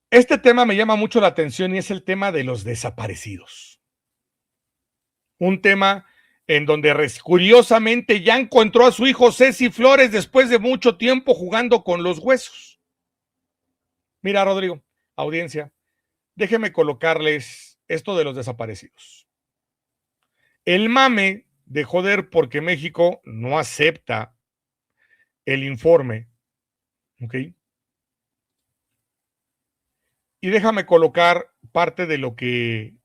Este tema me llama mucho la atención y es el tema de los desaparecidos. Un tema en donde curiosamente ya encontró a su hijo Ceci Flores después de mucho tiempo jugando con los huesos. Mira, Rodrigo, audiencia, déjenme colocarles esto de los desaparecidos. El mame de joder porque México no acepta el informe, ¿ok? Y déjame colocar parte de lo que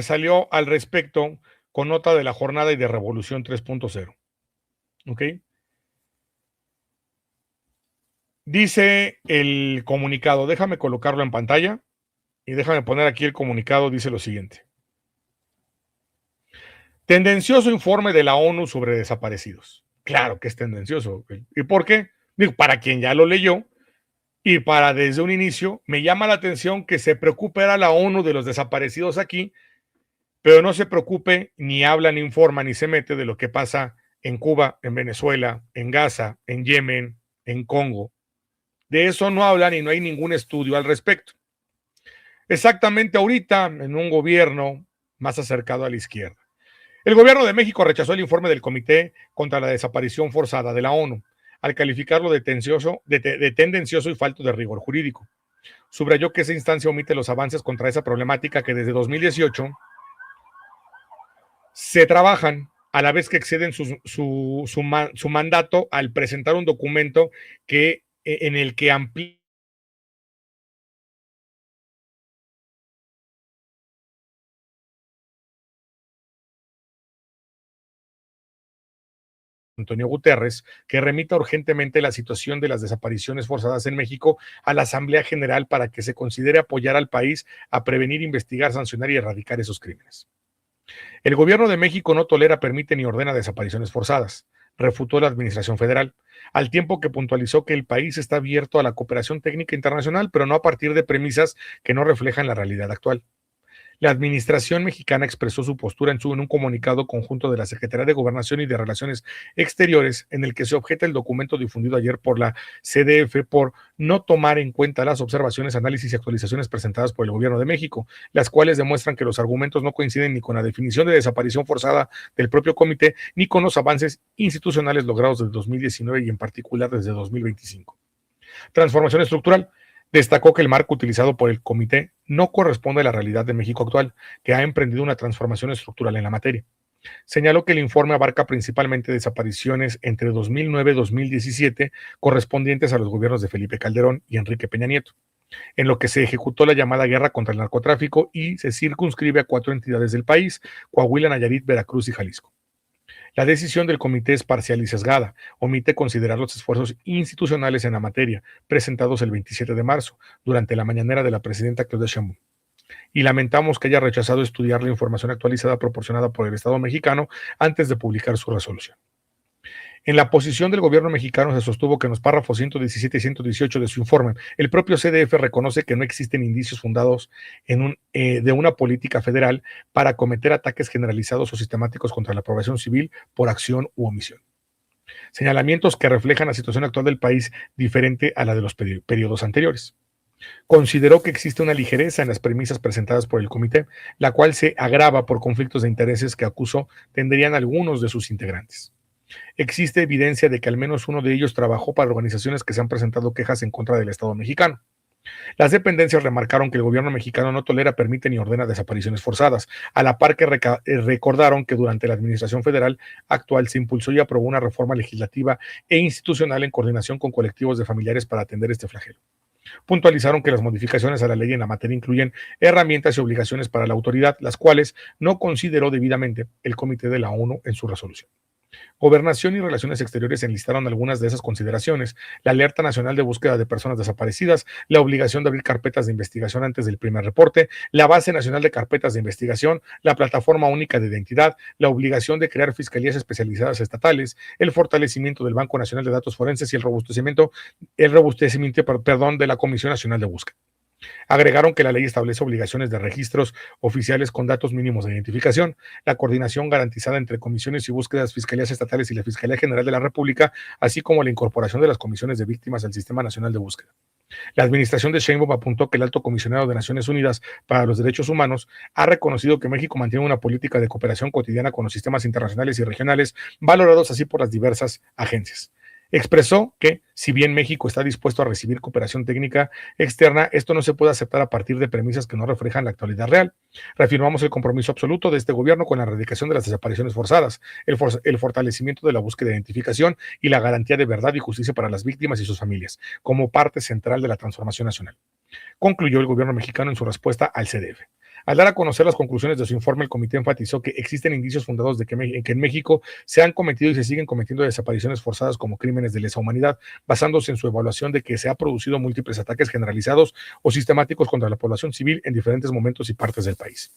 salió al respecto con nota de la jornada y de Revolución 3.0. ¿Ok? Dice el comunicado, déjame colocarlo en pantalla y déjame poner aquí el comunicado, dice lo siguiente. Tendencioso informe de la ONU sobre desaparecidos. Claro que es tendencioso. ¿Okay? ¿Y por qué? Digo, para quien ya lo leyó y para desde un inicio, me llama la atención que se preocupe a la ONU de los desaparecidos aquí, pero no se preocupe, ni habla, ni informa, ni se mete de lo que pasa en Cuba, en Venezuela, en Gaza, en Yemen, en Congo. De eso no hablan y no hay ningún estudio al respecto. Exactamente ahorita, en un gobierno más acercado a la izquierda. El gobierno de México rechazó el informe del Comité contra la Desaparición Forzada de la ONU, al calificarlo de tendencioso y falto de rigor jurídico. Subrayó que esa instancia omite los avances contra esa problemática que desde 2018 se trabajan a la vez que exceden su mandato al presentar un documento en el que amplía Antonio Guterres, que remita urgentemente la situación de las desapariciones forzadas en México a la Asamblea General para que se considere apoyar al país a prevenir, investigar, sancionar y erradicar esos crímenes. El gobierno de México no tolera, permite ni ordena desapariciones forzadas, refutó la Administración Federal, al tiempo que puntualizó que el país está abierto a la cooperación técnica internacional, pero no a partir de premisas que no reflejan la realidad actual. La administración mexicana expresó su postura en un comunicado conjunto de la Secretaría de Gobernación y de Relaciones Exteriores, en el que se objeta el documento difundido ayer por la CDF por no tomar en cuenta las observaciones, análisis y actualizaciones presentadas por el Gobierno de México, las cuales demuestran que los argumentos no coinciden ni con la definición de desaparición forzada del propio comité, ni con los avances institucionales logrados desde 2019 y en particular desde 2025. Transformación estructural. Destacó que el marco utilizado por el comité no corresponde a la realidad de México actual, que ha emprendido una transformación estructural en la materia. Señaló que el informe abarca principalmente desapariciones entre 2009 y 2017 correspondientes a los gobiernos de Felipe Calderón y Enrique Peña Nieto, en lo que se ejecutó la llamada guerra contra el narcotráfico y se circunscribe a 4 entidades del país: Coahuila, Nayarit, Veracruz y Jalisco. La decisión del comité es parcial y sesgada, omite considerar los esfuerzos institucionales en la materia, presentados el 27 de marzo, durante la mañanera de la presidenta Claudia Sheinbaum. Y lamentamos que haya rechazado estudiar la información actualizada proporcionada por el Estado mexicano antes de publicar su resolución. En la posición del gobierno mexicano se sostuvo que en los párrafos 117 y 118 de su informe, el propio CDF reconoce que no existen indicios fundados de una política federal para cometer ataques generalizados o sistemáticos contra la población civil por acción u omisión. Señalamientos que reflejan la situación actual del país diferente a la de los periodos anteriores. Consideró que existe una ligereza en las premisas presentadas por el comité, la cual se agrava por conflictos de intereses que acusó tendrían algunos de sus integrantes. Existe evidencia de que al menos uno de ellos trabajó para organizaciones que se han presentado quejas en contra del Estado mexicano. Las dependencias remarcaron que el gobierno mexicano no tolera, permite ni ordena desapariciones forzadas, a la par que recordaron que durante la administración federal actual se impulsó y aprobó una reforma legislativa e institucional en coordinación con colectivos de familiares para atender este flagelo. Puntualizaron que las modificaciones a la ley en la materia incluyen herramientas y obligaciones para la autoridad, las cuales no consideró debidamente el Comité de la ONU en su resolución. Gobernación y Relaciones Exteriores enlistaron algunas de esas consideraciones: la alerta nacional de búsqueda de personas desaparecidas, la obligación de abrir carpetas de investigación antes del primer reporte, la base nacional de carpetas de investigación, la plataforma única de identidad, la obligación de crear fiscalías especializadas estatales, el fortalecimiento del Banco Nacional de Datos Forenses y el robustecimiento de la Comisión Nacional de Búsqueda. Agregaron que la ley establece obligaciones de registros oficiales con datos mínimos de identificación, la coordinación garantizada entre comisiones y búsquedas, fiscalías estatales y la Fiscalía General de la República, así como la incorporación de las comisiones de víctimas al Sistema Nacional de Búsqueda. La administración de Sheinbaum apuntó que el Alto Comisionado de Naciones Unidas para los Derechos Humanos ha reconocido que México mantiene una política de cooperación cotidiana con los sistemas internacionales y regionales, valorados así por las diversas agencias. Expresó que, si bien México está dispuesto a recibir cooperación técnica externa, esto no se puede aceptar a partir de premisas que no reflejan la actualidad real. Reafirmamos el compromiso absoluto de este gobierno con la erradicación de las desapariciones forzadas, el fortalecimiento de la búsqueda de identificación y la garantía de verdad y justicia para las víctimas y sus familias, como parte central de la transformación nacional, concluyó el gobierno mexicano en su respuesta al CDF. Al dar a conocer las conclusiones de su informe, el comité enfatizó que existen indicios fundados de que en México se han cometido y se siguen cometiendo desapariciones forzadas como crímenes de lesa humanidad, basándose en su evaluación de que se han producido múltiples ataques generalizados o sistemáticos contra la población civil en diferentes momentos y partes del país.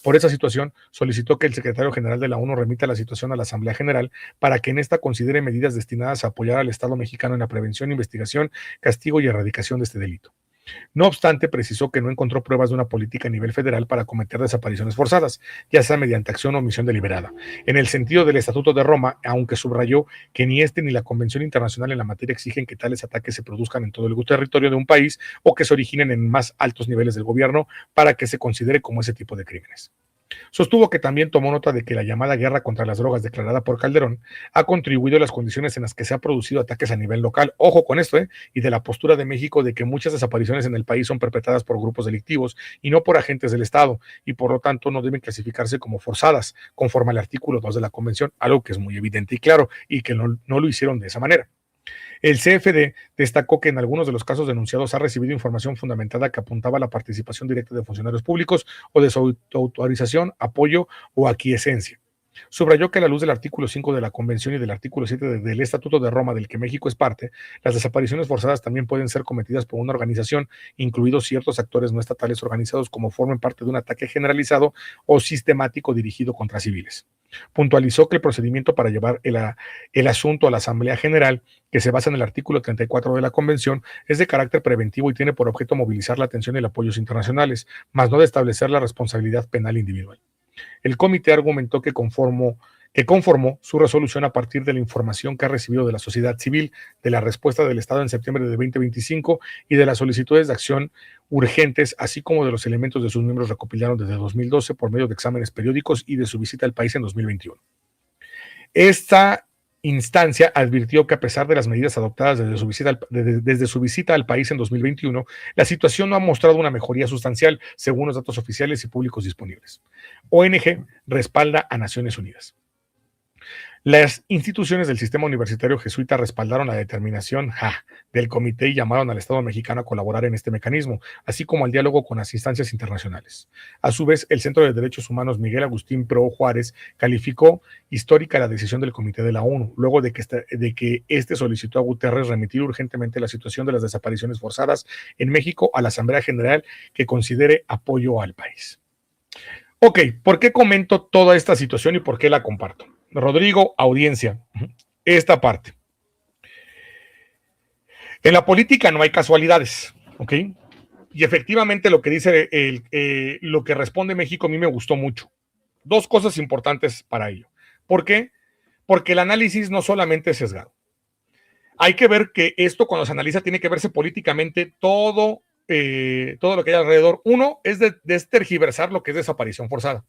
Por esa situación, solicitó que el secretario general de la ONU remita la situación a la Asamblea General para que en esta considere medidas destinadas a apoyar al Estado mexicano en la prevención, investigación, castigo y erradicación de este delito. No obstante, precisó que no encontró pruebas de una política a nivel federal para cometer desapariciones forzadas, ya sea mediante acción o omisión deliberada. En el sentido del Estatuto de Roma, aunque subrayó que ni este ni la Convención Internacional en la materia exigen que tales ataques se produzcan en todo el territorio de un país o que se originen en más altos niveles del gobierno para que se considere como ese tipo de crímenes. Sostuvo que también tomó nota de que la llamada guerra contra las drogas declarada por Calderón ha contribuido a las condiciones en las que se han producido ataques a nivel local, ojo con esto, y de la postura de México de que muchas desapariciones en el país son perpetradas por grupos delictivos y no por agentes del Estado, y por lo tanto no deben clasificarse como forzadas, conforme al artículo 2 de la Convención, algo que es muy evidente y claro, y que no lo hicieron de esa manera. El CFD destacó que en algunos de los casos denunciados ha recibido información fundamentada que apuntaba a la participación directa de funcionarios públicos o de su autorización, apoyo o aquiescencia. Subrayó que a la luz del artículo 5 de la Convención y del artículo 7 del Estatuto de Roma, del que México es parte, las desapariciones forzadas también pueden ser cometidas por una organización, incluidos ciertos actores no estatales organizados como formen parte de un ataque generalizado o sistemático dirigido contra civiles. Puntualizó que el procedimiento para llevar el asunto a la Asamblea General, que se basa en el artículo 34 de la Convención, es de carácter preventivo y tiene por objeto movilizar la atención y el apoyo internacionales, más no de establecer la responsabilidad penal individual. El comité argumentó que conformó su resolución a partir de la información que ha recibido de la sociedad civil, de la respuesta del Estado en septiembre de 2025 y de las solicitudes de acción urgentes, así como de los elementos de sus miembros recopilados desde 2012 por medio de exámenes periódicos y de su visita al país en 2021. Esta instancia advirtió que a pesar de las medidas adoptadas desde su visita al país en 2021, la situación no ha mostrado una mejoría sustancial según los datos oficiales y públicos disponibles. ONG respalda a Naciones Unidas. Las instituciones del sistema universitario jesuita respaldaron la determinación del comité y llamaron al Estado mexicano a colaborar en este mecanismo, así como al diálogo con las instancias internacionales. A su vez, el Centro de Derechos Humanos Miguel Agustín Pro Juárez calificó histórica la decisión del Comité de la ONU, luego de que este solicitó a Guterres remitir urgentemente la situación de las desapariciones forzadas en México a la Asamblea General que considere apoyo al país. Ok, ¿por qué comento toda esta situación y por qué la comparto? Rodrigo, audiencia, esta parte. En la política no hay casualidades, ¿ok? Y efectivamente lo que dice, lo que responde México a mí me gustó mucho. Dos cosas importantes para ello. ¿Por qué? Porque el análisis no solamente es sesgado. Hay que ver que esto cuando se analiza tiene que verse políticamente todo lo que hay alrededor. Uno es de tergiversar lo que es desaparición forzada.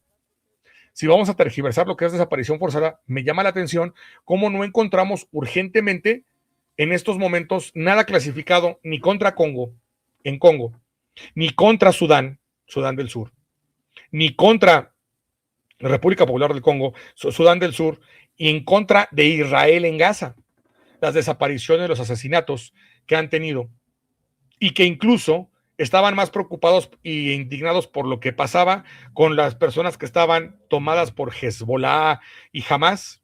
Si vamos a tergiversar lo que es desaparición forzada, me llama la atención cómo no encontramos urgentemente en estos momentos nada clasificado ni contra Congo, en Congo, ni contra Sudán, Sudán del Sur, ni contra la República Popular del Congo, Sudán del Sur, y en contra de Israel en Gaza. Las desapariciones, los asesinatos que han tenido y que incluso estaban más preocupados e indignados por lo que pasaba con las personas que estaban tomadas por Hezbollah y Hamas,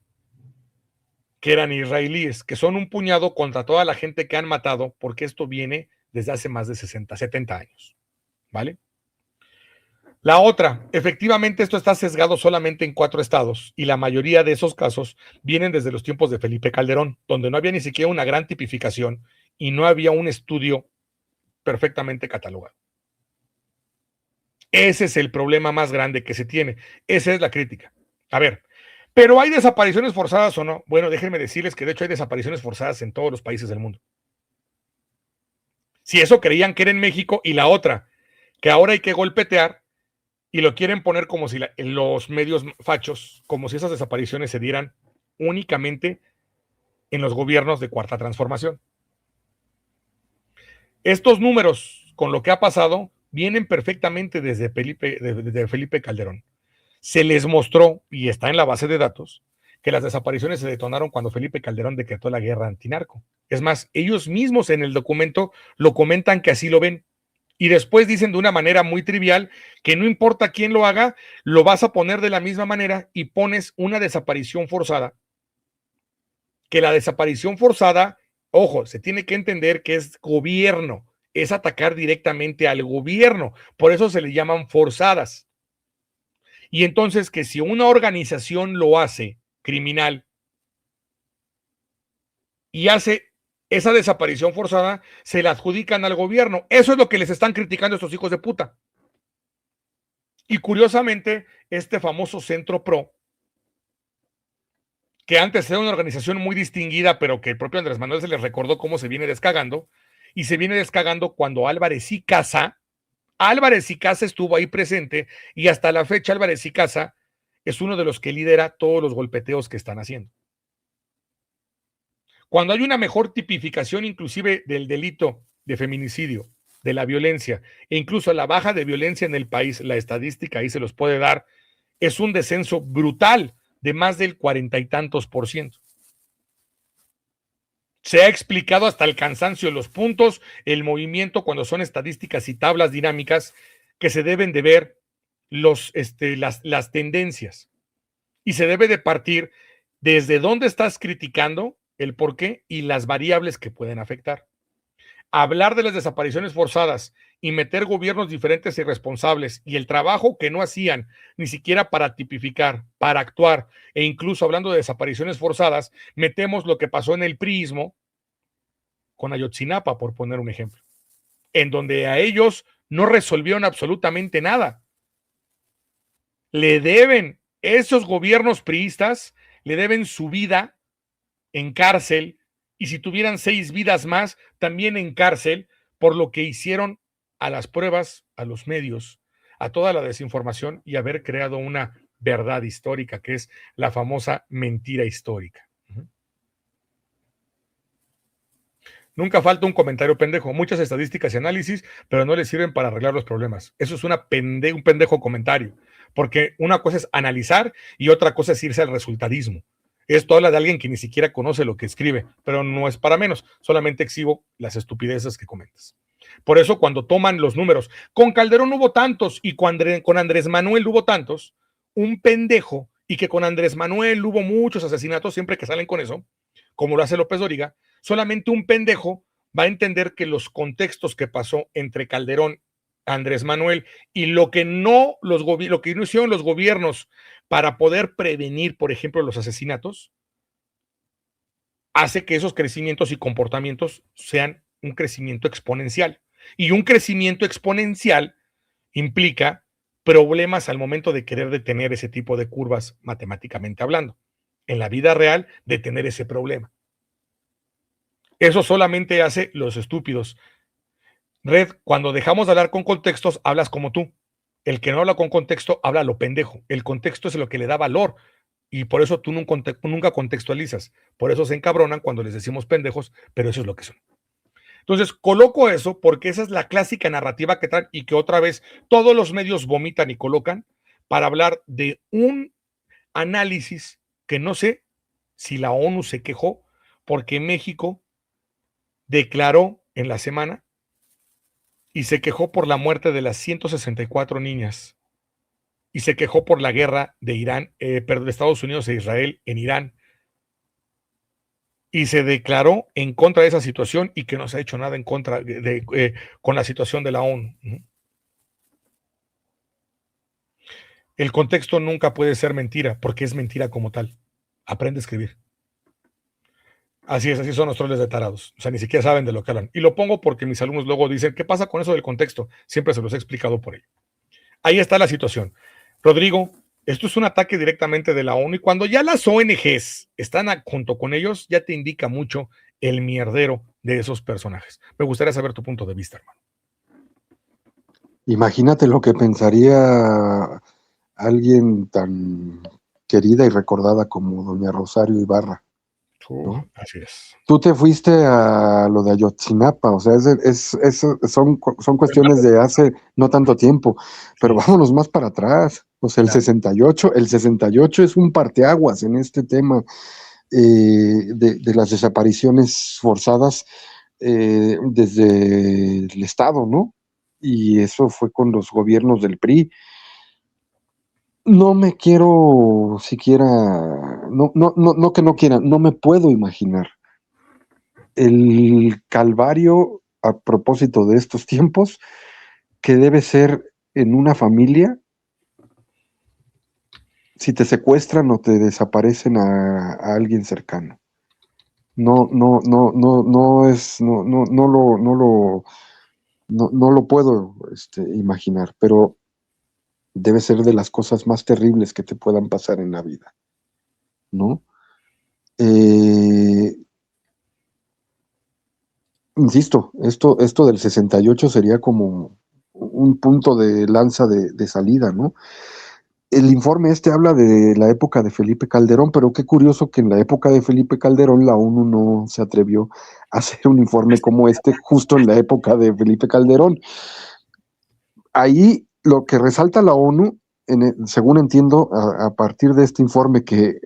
que eran israelíes, que son un puñado contra toda la gente que han matado, porque esto viene desde hace más de 60, 70 años, ¿vale? La otra, efectivamente esto está sesgado solamente en 4 estados y la mayoría de esos casos vienen desde los tiempos de Felipe Calderón, donde no había ni siquiera una gran tipificación y no había un estudio perfectamente catalogado. Ese es el problema más grande que se tiene. Esa es la crítica. A ver, ¿pero hay desapariciones forzadas o no? Bueno, déjenme decirles que de hecho hay desapariciones forzadas en todos los países del mundo. Si eso creían que era en México, y la otra, que ahora hay que golpetear y lo quieren poner como si los medios fachos, como si esas desapariciones se dieran únicamente en los gobiernos de Cuarta Transformación. Estos números, con lo que ha pasado, vienen perfectamente desde Felipe Calderón. Se les mostró, y está en la base de datos, que las desapariciones se detonaron cuando Felipe Calderón decretó la guerra antinarco. Es más, ellos mismos en el documento lo comentan que así lo ven. Y después dicen de una manera muy trivial que no importa quién lo haga, lo vas a poner de la misma manera y pones una desaparición forzada. Que la desaparición forzada, ojo, se tiene que entender que es gobierno, es atacar directamente al gobierno. Por eso se le llaman forzadas. Y entonces que si una organización lo hace criminal y hace esa desaparición forzada, se la adjudican al gobierno. Eso es lo que les están criticando estos hijos de puta. Y curiosamente, este famoso Centro Pro, que antes era una organización muy distinguida, pero que el propio Andrés Manuel se les recordó cómo se viene descagando, y se viene descagando cuando Álvarez y Casa estuvo ahí presente, y hasta la fecha Álvarez y Casa es uno de los que lidera todos los golpeteos que están haciendo. Cuando hay una mejor tipificación inclusive del delito de feminicidio, de la violencia, e incluso la baja de violencia en el país, la estadística ahí se los puede dar, es un descenso brutal de más del 40 y tantos %. Se ha explicado hasta el cansancio los puntos, el movimiento cuando son estadísticas y tablas dinámicas que se deben de ver las tendencias. Y se debe de partir desde dónde estás criticando, el por qué y las variables que pueden afectar. Hablar de las desapariciones forzadas y meter gobiernos diferentes y responsables y el trabajo que no hacían ni siquiera para tipificar, para actuar, e incluso hablando de desapariciones forzadas, metemos lo que pasó en el priismo con Ayotzinapa, por poner un ejemplo, en donde a ellos no resolvieron absolutamente nada. Le deben, esos gobiernos priistas, le deben su vida en cárcel, y si tuvieran 6 vidas más, también en cárcel, por lo que hicieron a las pruebas, a los medios, a toda la desinformación y haber creado una verdad histórica, que es la famosa mentira histórica. Nunca falta un comentario pendejo, muchas estadísticas y análisis, pero no les sirven para arreglar los problemas. Eso es un pendejo comentario, porque una cosa es analizar y otra cosa es irse al resultadismo. Esto habla de alguien que ni siquiera conoce lo que escribe, pero no es para menos, solamente exhibo las estupideces que comentas. Por eso cuando toman los números, con Calderón hubo tantos y con Andrés Manuel hubo tantos, un pendejo, y que con Andrés Manuel hubo muchos asesinatos, siempre que salen con eso, como lo hace López Dóriga, solamente un pendejo va a entender que los contextos que pasó entre Calderón, Andrés Manuel y lo que no hicieron los gobiernos para poder prevenir, por ejemplo, los asesinatos, hace que esos crecimientos y comportamientos sean un crecimiento exponencial. Y un crecimiento exponencial implica problemas al momento de querer detener ese tipo de curvas matemáticamente hablando. En la vida real, detener ese problema. Eso solamente hace los estúpidos. Red, cuando dejamos de hablar con contextos, hablas como tú. El que no habla con contexto, habla lo pendejo. El contexto es lo que le da valor. Y por eso tú nunca contextualizas. Por eso se encabronan cuando les decimos pendejos, pero eso es lo que son. Entonces, coloco eso porque esa es la clásica narrativa que traen y que otra vez todos los medios vomitan y colocan para hablar de un análisis que no sé si la ONU se quejó porque México declaró en la semana y se quejó por la muerte de las 164 niñas y se quejó por la guerra de de Estados Unidos e Israel en Irán y se declaró en contra de esa situación y que no se ha hecho nada en contra con la situación de la ONU. El contexto nunca puede ser mentira porque es mentira como tal. Aprende a escribir. Así es, así son los troles de tarados. O sea, ni siquiera saben de lo que hablan. Y lo pongo porque mis alumnos luego dicen, ¿qué pasa con eso del contexto? Siempre se los he explicado por ello. ahí está la situación. Rodrigo, esto es un ataque directamente de la ONU y cuando ya las ONGs están junto con ellos, ya te indica mucho el mierdero de esos personajes. Me gustaría saber tu punto de vista, hermano. Imagínate lo que pensaría alguien tan querida y recordada como doña Rosario Ibarra, ¿no? Así es. Tú te fuiste a lo de Ayotzinapa, o sea, son cuestiones de hace no tanto tiempo, pero Sí. vámonos más para atrás. O sea, el 68 es un parteaguas en este tema de las desapariciones forzadas desde el Estado, ¿no? Y eso fue con los gobiernos del PRI. No me quiero siquiera, no que no quiera, no me puedo imaginar el calvario a propósito de estos tiempos que debe ser en una familia si te secuestran o te desaparecen a alguien cercano. No es, no lo puedo imaginar, pero debe ser de las cosas más terribles que te puedan pasar en la vida, ¿no? Insisto, esto del 68 sería como un punto de lanza de salida, ¿no? El informe habla de la época de Felipe Calderón, pero qué curioso que en la época de Felipe Calderón la ONU no se atrevió a hacer un informe como justo en la época de Felipe Calderón. Ahí lo que resalta la ONU, según entiendo, a partir de este informe que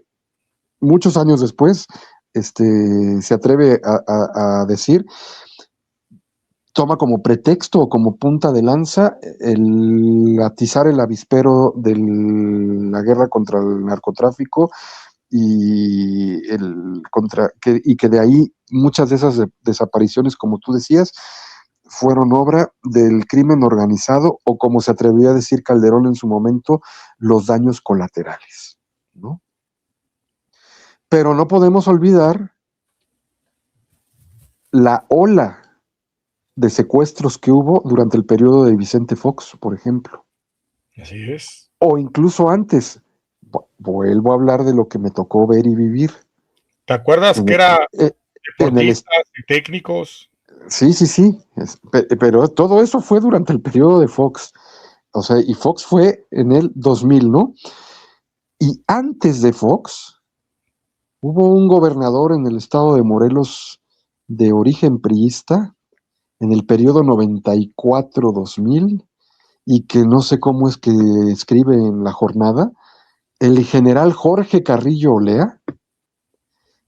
muchos años después se atreve a decir, toma como pretexto o como punta de lanza el atizar el avispero de la guerra contra el narcotráfico y que de ahí muchas de esas desapariciones, como tú decías, fueron obra del crimen organizado o, como se atrevía a decir Calderón en su momento, los daños colaterales, ¿no? Pero no podemos olvidar la ola de secuestros que hubo durante el periodo de Vicente Fox, por ejemplo. Así es. O incluso antes. Vuelvo a hablar de lo que me tocó ver y vivir. ¿Te acuerdas que era deportistas y técnicos? Sí. Pero todo eso fue durante el periodo de Fox. O sea, y Fox fue en el 2000, ¿no? Y antes de Fox, hubo un gobernador en el estado de Morelos de origen priista en el periodo 94-2000 y que no sé cómo es que escribe en La Jornada, el general Jorge Carrillo Olea,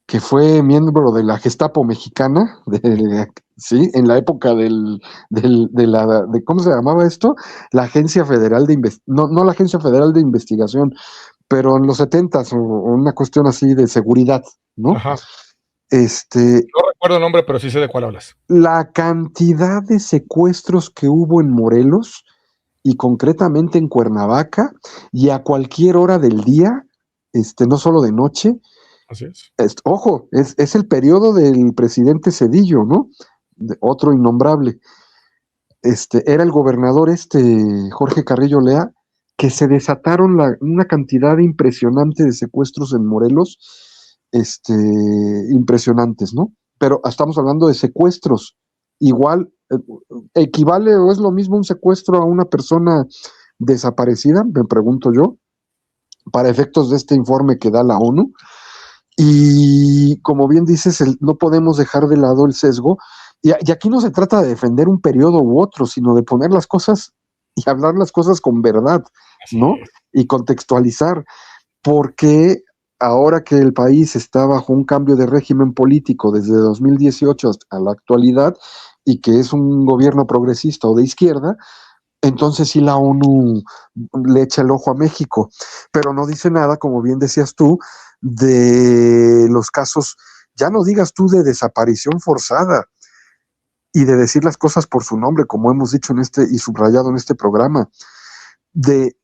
que fue miembro de la Gestapo mexicana, sí, en la época de ¿cómo se llamaba esto? La Agencia Federal de Investigación, no la Agencia Federal de Investigación, pero en los 70s, o una cuestión así de seguridad, ¿no? Ajá. No recuerdo el nombre, pero sí sé de cuál hablas. La cantidad de secuestros que hubo en Morelos, y concretamente en Cuernavaca, y a cualquier hora del día, no solo de noche. Así es. Ojo, es el periodo del presidente Zedillo, ¿no? Otro innombrable. Era el gobernador Jorge Carrillo Lea, que se desataron una cantidad impresionante de secuestros en Morelos, impresionantes, ¿no? Pero estamos hablando de secuestros. Igual, ¿equivale o es lo mismo un secuestro a una persona desaparecida? Me pregunto yo, para efectos de este informe que da la ONU. Y como bien dices, no podemos dejar de lado el sesgo. Y aquí no se trata de defender un periodo u otro, sino de poner las cosas y hablar las cosas con verdad, ¿no? Y contextualizar. Porque ahora que el país está bajo un cambio de régimen político desde 2018 hasta la actualidad y que es un gobierno progresista o de izquierda, entonces sí la ONU le echa el ojo a México, pero no dice nada, como bien decías tú, de los casos, ya no digas tú de desaparición forzada y de decir las cosas por su nombre, como hemos dicho y subrayado en este programa, de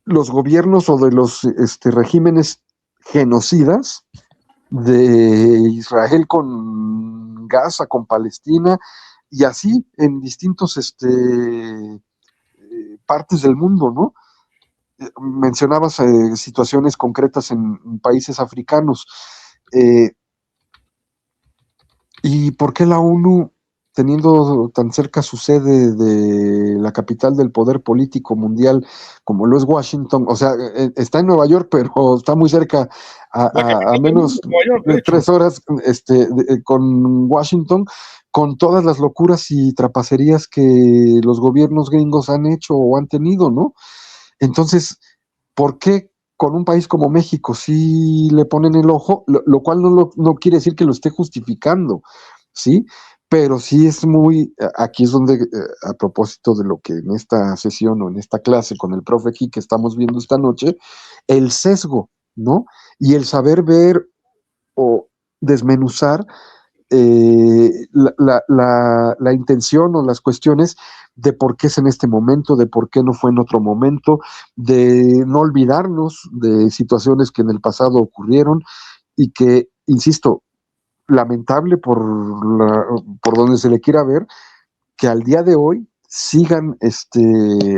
los gobiernos o de los regímenes genocidas de Israel con Gaza, con Palestina, y así en distintos partes del mundo, ¿no? Mencionabas situaciones concretas en países africanos. ¿Y por qué la ONU, teniendo tan cerca su sede de la capital del poder político mundial, como lo es Washington, o sea, está en Nueva York, pero está muy cerca, a menos de 3 horas, con Washington, con todas las locuras y trapacerías que los gobiernos gringos han hecho o han tenido, ¿no? Entonces, ¿por qué con un país como México sí le ponen el ojo? Lo cual no quiere decir que lo esté justificando, ¿sí? Pero sí es aquí es donde, a propósito de lo que en esta sesión o en esta clase con el profe G que estamos viendo esta noche, el sesgo, ¿no? Y el saber ver o desmenuzar la intención o las cuestiones de por qué es en este momento, de por qué no fue en otro momento, de no olvidarnos de situaciones que en el pasado ocurrieron y que, insisto, lamentable por donde se le quiera ver, que al día de hoy sigan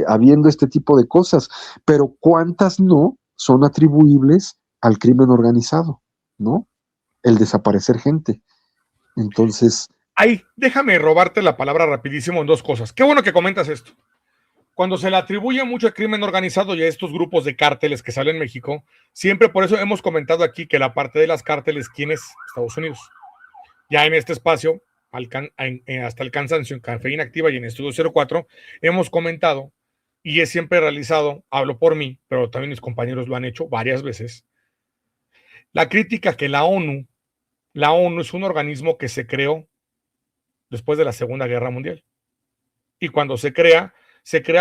habiendo este tipo de cosas, pero cuántas no son atribuibles al crimen organizado, ¿no? El desaparecer gente. Entonces, Ay, déjame robarte la palabra rapidísimo en dos cosas. Qué bueno que comentas esto. Cuando se le atribuye mucho al crimen organizado y a estos grupos de cárteles que salen en México, siempre por eso hemos comentado aquí que la parte de las cárteles, ¿quién es? Estados Unidos. Ya en este espacio, hasta el cansancio, en Cafeína Activa y en Estudio 04, hemos comentado, y es siempre realizado, hablo por mí, pero también mis compañeros lo han hecho varias veces, la crítica que la ONU es un organismo que se creó después de la Segunda Guerra Mundial. Y cuando se crea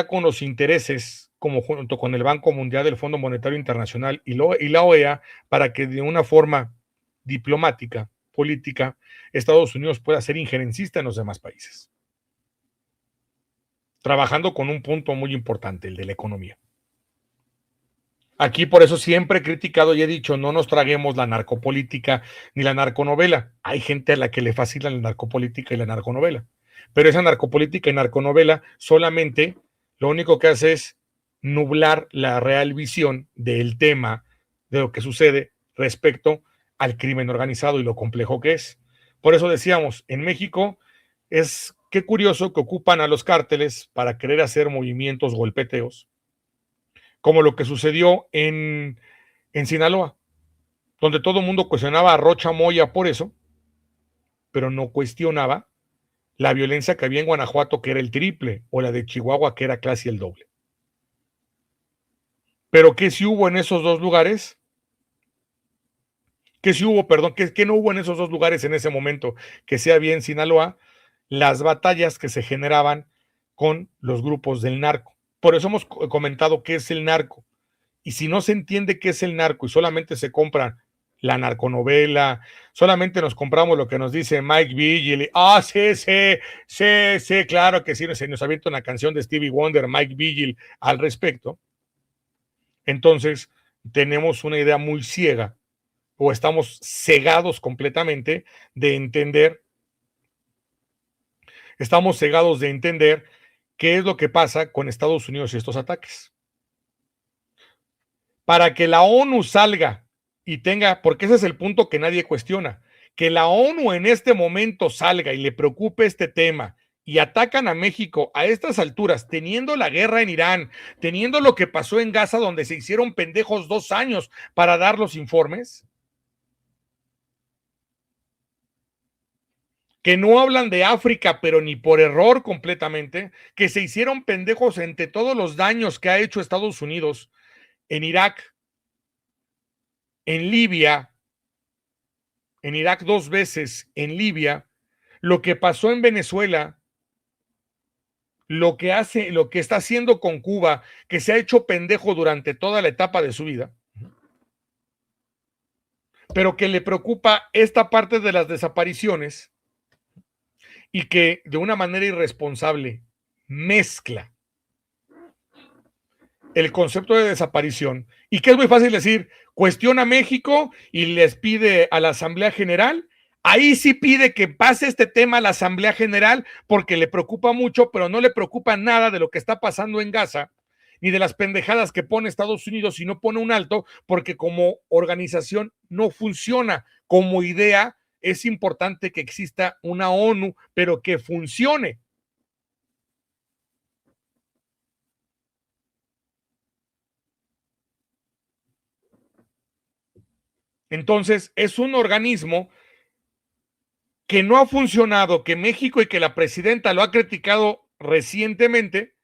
con los intereses, como junto con el Banco Mundial, el Fondo Monetario Internacional y la OEA, para que de una forma diplomática, política, Estados Unidos pueda ser injerencista en los demás países. Trabajando con un punto muy importante, el de la economía. Aquí por eso siempre he criticado y he dicho, no nos traguemos la narcopolítica ni la narconovela. Hay gente a la que le fascina la narcopolítica y la narconovela. Pero esa narcopolítica y narconovela solamente lo único que hace es nublar la real visión del tema, de lo que sucede respecto al crimen organizado y lo complejo que es. Por eso decíamos, en México es qué curioso que ocupan a los cárteles para querer hacer movimientos golpeteos, como lo que sucedió en Sinaloa, donde todo el mundo cuestionaba a Rocha Moya por eso, pero no cuestionaba la violencia que había en Guanajuato, que era el triple, o la de Chihuahua, que era casi el doble. Pero ¿qué sí hubo en esos dos lugares? ¿Qué sí hubo, perdón, qué no hubo en esos dos lugares en ese momento? Que sea bien Sinaloa, las batallas que se generaban con los grupos del narco. Por eso hemos comentado qué es el narco. Y si no se entiende qué es el narco y solamente se compra la narconovela, solamente nos compramos lo que nos dice Mike Vigil, sí, claro que sí, se nos avienta una canción de Stevie Wonder, Mike Vigil, al respecto, entonces tenemos una idea muy ciega o estamos cegados completamente de entender, qué es lo que pasa con Estados Unidos y estos ataques. Para que la ONU salga y tenga, porque ese es el punto que nadie cuestiona, que la ONU en este momento salga y le preocupe este tema y atacan a México a estas alturas, teniendo la guerra en Irán, teniendo lo que pasó en Gaza, donde se hicieron pendejos 2 años para dar los informes, que no hablan de África, pero ni por error completamente, que se hicieron pendejos entre todos los daños que ha hecho Estados Unidos en Irak, en Libia, en Irak 2 veces, en Libia, lo que pasó en Venezuela, lo que está haciendo con Cuba, que se ha hecho pendejo durante toda la etapa de su vida, pero que le preocupa esta parte de las desapariciones y que de una manera irresponsable mezcla el concepto de desaparición y que es muy fácil decir, cuestiona a México y les pide a la Asamblea General, ahí sí pide que pase este tema a la Asamblea General porque le preocupa mucho, pero no le preocupa nada de lo que está pasando en Gaza ni de las pendejadas que pone Estados Unidos si no pone un alto, porque como organización no funciona. Como idea es importante que exista una ONU, pero que funcione. Entonces, es un organismo que no ha funcionado, que México y que la presidenta lo ha criticado recientemente,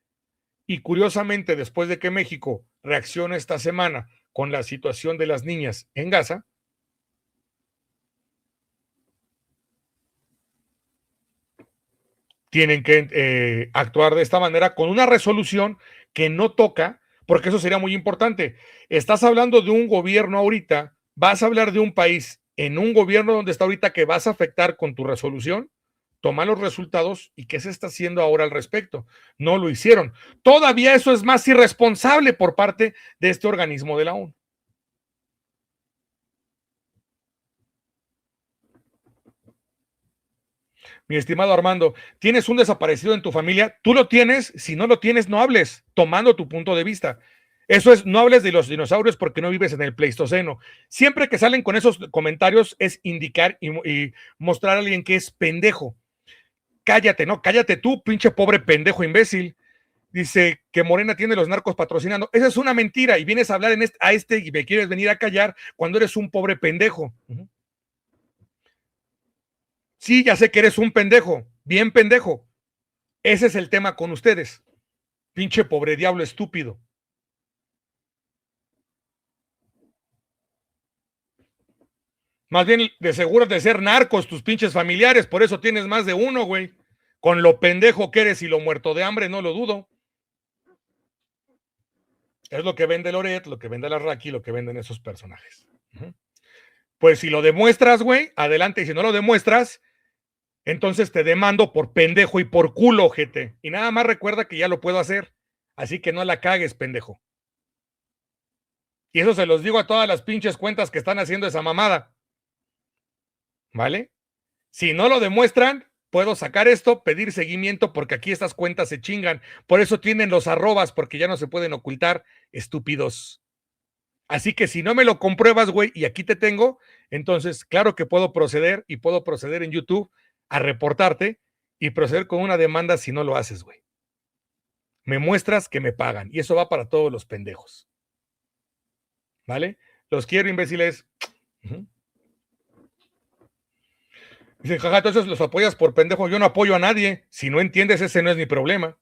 y curiosamente, después de que México reacciona esta semana con la situación de las niñas en Gaza, tienen que actuar de esta manera con una resolución que no toca, porque eso sería muy importante. Estás hablando de un gobierno ahorita, vas a hablar de un país en un gobierno donde está ahorita que vas a afectar con tu resolución, toma los resultados y qué se está haciendo ahora al respecto. No lo hicieron. Todavía eso es más irresponsable por parte de este organismo de la ONU. Mi estimado Armando, ¿tienes un desaparecido en tu familia? Tú lo tienes, si no lo tienes, no hables, tomando tu punto de vista. Eso es, no hables de los dinosaurios porque no vives en el Pleistoceno. Siempre que salen con esos comentarios es indicar y mostrar a alguien que es pendejo. Cállate, ¿no? Cállate tú, pinche pobre pendejo imbécil. Dice que Morena tiene los narcos patrocinando. Esa es una mentira y vienes a hablar a este y me quieres venir a callar cuando eres un pobre pendejo. Sí, ya sé que eres un pendejo, bien pendejo. Ese es el tema con ustedes. Pinche pobre diablo estúpido. Más bien, de seguro de ser narcos tus pinches familiares, por eso tienes más de uno, güey. Con lo pendejo que eres y lo muerto de hambre, no lo dudo. Es lo que vende Loret, lo que vende la Raki, lo que venden esos personajes. Pues si lo demuestras, güey, adelante. Y si no lo demuestras, entonces te demando por pendejo y por culo, ojete. Y nada más recuerda que ya lo puedo hacer. Así que no la cagues, pendejo. Y eso se los digo a todas las pinches cuentas que están haciendo esa mamada. ¿Vale? Si no lo demuestran, puedo sacar esto, pedir seguimiento, porque aquí estas cuentas se chingan. Por eso tienen los arrobas, porque ya no se pueden ocultar, estúpidos. Así que si no me lo compruebas, güey, y aquí te tengo, entonces claro que puedo proceder y puedo proceder en YouTube a reportarte y proceder con una demanda si no lo haces, güey. Me muestras que me pagan y eso va para todos los pendejos. ¿Vale? Los quiero, imbéciles. Dicen, jaja, entonces los apoyas por pendejo. Yo no apoyo a nadie. Si no entiendes, ese no es mi problema.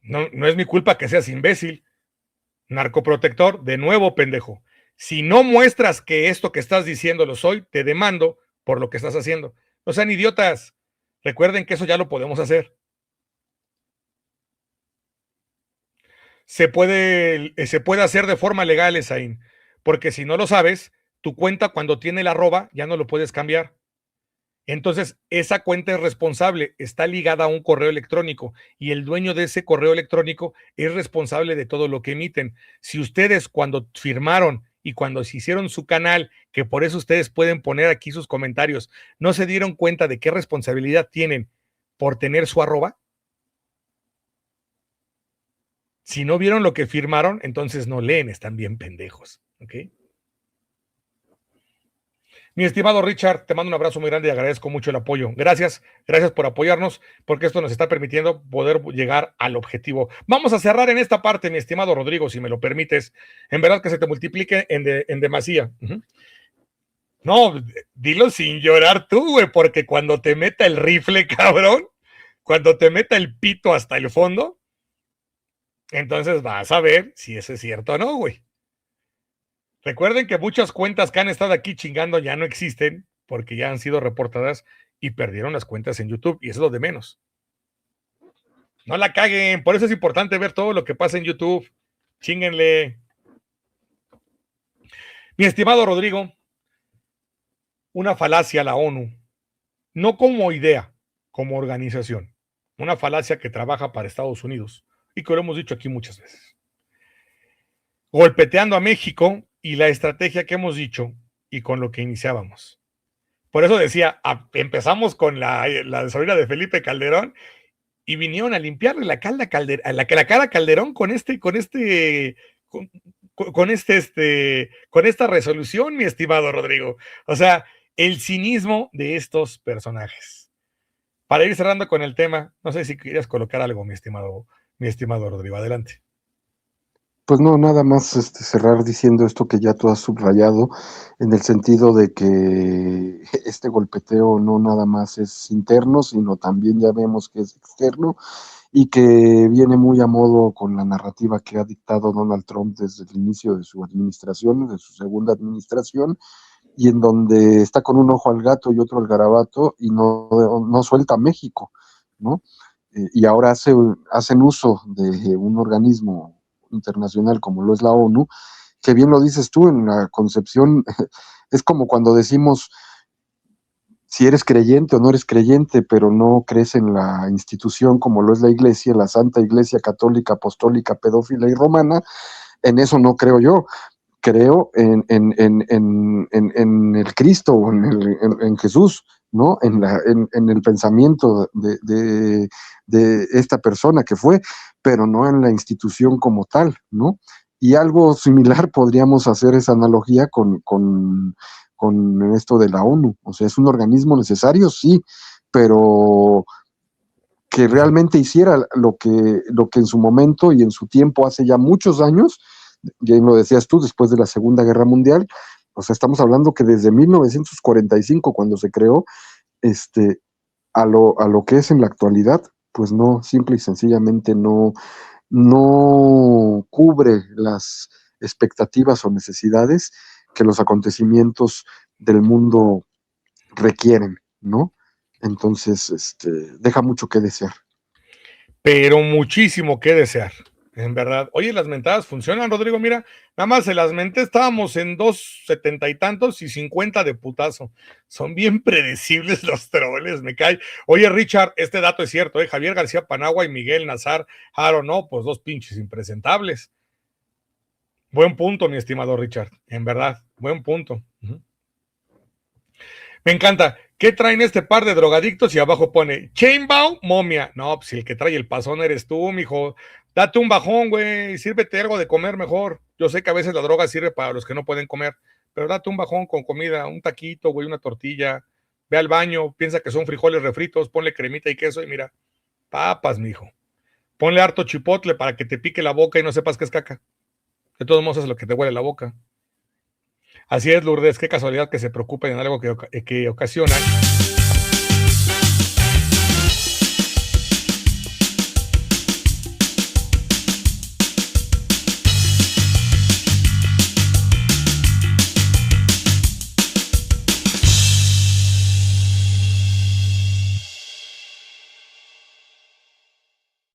No, no es mi culpa que seas imbécil. Narcoprotector, de nuevo, pendejo. Si no muestras que esto que estás diciendo lo soy, te demando por lo que estás haciendo. No sean idiotas. Recuerden que eso ya lo podemos hacer. Se puede hacer de forma legal, Esaín, porque si no lo sabes, tu cuenta cuando tiene el arroba ya no lo puedes cambiar. Entonces, esa cuenta es responsable, está ligada a un correo electrónico y el dueño de ese correo electrónico es responsable de todo lo que emiten. Si ustedes cuando firmaron y cuando se hicieron su canal, que por eso ustedes pueden poner aquí sus comentarios, no se dieron cuenta de qué responsabilidad tienen por tener su arroba, si no vieron lo que firmaron, entonces no leen, están bien pendejos, ¿ok? Mi estimado Richard, te mando un abrazo muy grande y agradezco mucho el apoyo. Gracias por apoyarnos, porque esto nos está permitiendo poder llegar al objetivo. Vamos a cerrar en esta parte, mi estimado Rodrigo, si me lo permites. En verdad que se te multiplique en demasía. No, dilo sin llorar tú, güey, porque cuando te meta el rifle, cabrón, cuando te meta el pito hasta el fondo, entonces vas a ver si eso es cierto o no, güey. Recuerden que muchas cuentas que han estado aquí chingando ya no existen porque ya han sido reportadas y perdieron las cuentas en YouTube y eso es lo de menos. No la caguen, por eso es importante ver todo lo que pasa en YouTube. Chinguenle. Mi estimado Rodrigo, una falacia a la ONU, no como idea, como organización. Una falacia que trabaja para Estados Unidos y que lo hemos dicho aquí muchas veces. Golpeteando a México y la estrategia que hemos dicho y con lo que iniciábamos. Por eso decía, empezamos con la sobrina de Felipe Calderón y vinieron a limpiarle la cara a Calderón con esta resolución, mi estimado Rodrigo. O sea, el cinismo de estos personajes. Para ir cerrando con el tema, no sé si querías colocar algo, mi estimado Rodrigo, adelante. Pues no, nada más cerrar diciendo esto que ya tú has subrayado, en el sentido de que este golpeteo no nada más es interno, sino también ya vemos que es externo y que viene muy a modo con la narrativa que ha dictado Donald Trump desde el inicio de su administración, de su segunda administración, y en donde está con un ojo al gato y otro al garabato y no suelta a México, ¿no? Y ahora hacen uso de un organismo internacional como lo es la ONU, que bien lo dices tú, en la concepción es como cuando decimos si eres creyente o no eres creyente, pero no crees en la institución como lo es la Iglesia, la Santa Iglesia Católica, Apostólica, Pedófila y Romana. En eso no creo yo. Creo en el Cristo, en Jesús, ¿no? En el pensamiento de esta persona que fue, pero no en la institución como tal, ¿no? Y algo similar podríamos hacer esa analogía con esto de la ONU. O sea, es un organismo necesario, sí, pero que realmente hiciera lo que en su momento y en su tiempo, hace ya muchos años, ya lo decías tú, después de la Segunda Guerra Mundial, o sea, estamos hablando que desde 1945, cuando se creó, a lo que es en la actualidad, pues no, simple y sencillamente no cubre las expectativas o necesidades que los acontecimientos del mundo requieren, ¿no? Entonces, deja mucho que desear. Pero muchísimo que desear, en verdad. Oye, las mentadas funcionan, Rodrigo, mira, nada más se las menté, estábamos en 270 y tantos y 50 de putazo. Son bien predecibles los troles, me cae. Oye, Richard, este dato es cierto, Javier García Panagua y Miguel Nazar, no, pues dos pinches impresentables. Buen punto, mi estimado Richard, en verdad, buen punto. Me encanta. ¿Qué traen este par de drogadictos? Y abajo pone Chainbow, momia. No, pues si el que trae el pasón eres tú, mijo. Date un bajón, güey. Sírvete algo de comer mejor. Yo sé que a veces la droga sirve para los que no pueden comer, pero date un bajón con comida, un taquito, güey, una tortilla. Ve al baño, piensa que son frijoles refritos, ponle cremita y queso y mira, papas, mijo. Ponle harto chipotle para que te pique la boca y no sepas que es caca. De todos modos es lo que te huele la boca. Así es, Lourdes, qué casualidad que se preocupen en algo que ocasionan